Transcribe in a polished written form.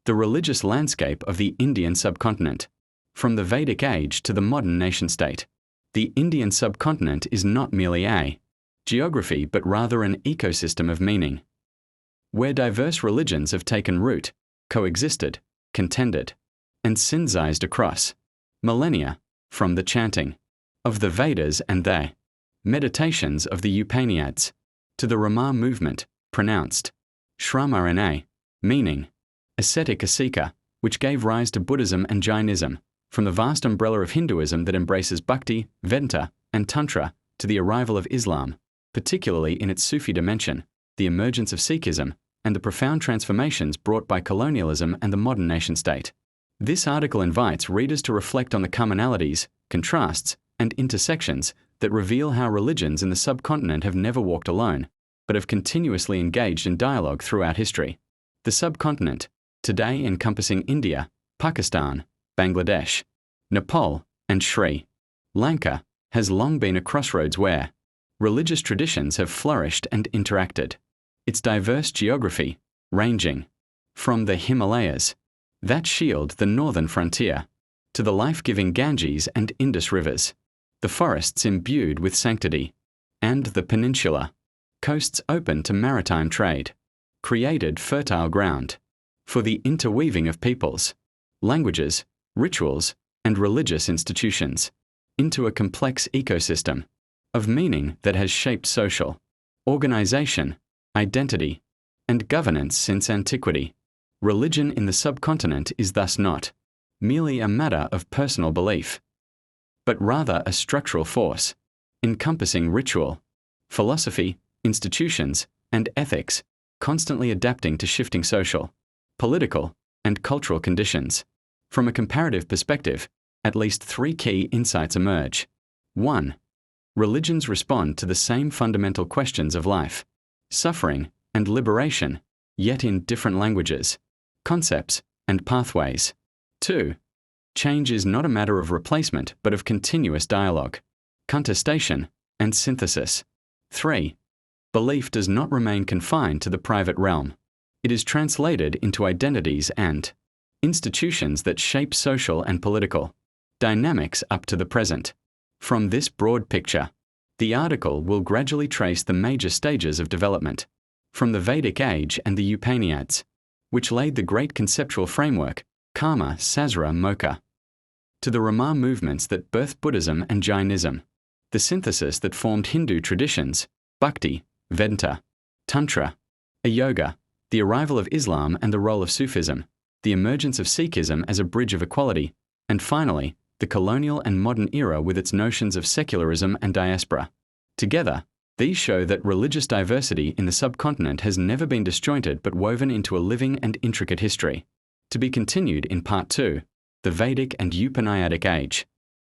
The religious landscape of the Indian subcontinent. From the Vedic age to the modern nation-state, the Indian subcontinent is not merely a geography but rather an ecosystem of meaning, where diverse religions have taken root, coexisted, contended, and syncretized across millennia, from the chanting of the Vedas and the meditations of the Upanishads to the Rama movement, pronounced Shramarana, meaning ascetic asika, which gave rise to Buddhism and Jainism, from the vast umbrella of Hinduism that embraces Bhakti, Vedanta, and Tantra to the arrival of Islam, particularly in its Sufi dimension, the emergence of Sikhism, and the profound transformations brought by colonialism and the modern nation-state. This article invites readers to reflect on the commonalities, contrasts, and intersections that reveal how religions in the subcontinent have never walked alone, but have continuously engaged in dialogue throughout history. The subcontinent, today encompassing India, Pakistan, Bangladesh, Nepal, and Sri Lanka, has long been a crossroads where religious traditions have flourished and interacted. Its diverse geography, ranging from the Himalayas that shield the northern frontier to the life-giving Ganges and Indus rivers, the forests imbued with sanctity, and the peninsula, coasts open to maritime trade, created fertile ground for the interweaving of peoples, languages, rituals, and religious institutions into a complex ecosystem of meaning that has shaped social organization, identity, and governance since antiquity. Religion in the subcontinent is thus not merely a matter of personal belief, but rather a structural force, encompassing ritual, philosophy, institutions, and ethics, constantly adapting to shifting social, political, and cultural conditions. From a comparative perspective, at least three key insights emerge. 1. Religions respond to the same fundamental questions of life, suffering, and liberation, yet in different languages, concepts, and pathways. 2. Change is not a matter of replacement but of continuous dialogue, contestation, and synthesis. 3. Belief does not remain confined to the private realm. It is translated into identities and institutions that shape social and political dynamics up to the present. From this broad picture, the article will gradually trace the major stages of development, from the Vedic age and the Upanishads, which laid the great conceptual framework, Karma, Sasra, Moksha, to the Rama movements that birthed Buddhism and Jainism, the synthesis that formed Hindu traditions, Bhakti, Vedanta, Tantra, Yoga, the arrival of Islam and the role of Sufism, the emergence of Sikhism as a bridge of equality, and finally, the colonial and modern era with its notions of secularism and diaspora. Together, these show that religious diversity in the subcontinent has never been disjointed but woven into a living and intricate history. To be continued in Part 2, the Vedic and Upanishadic Age.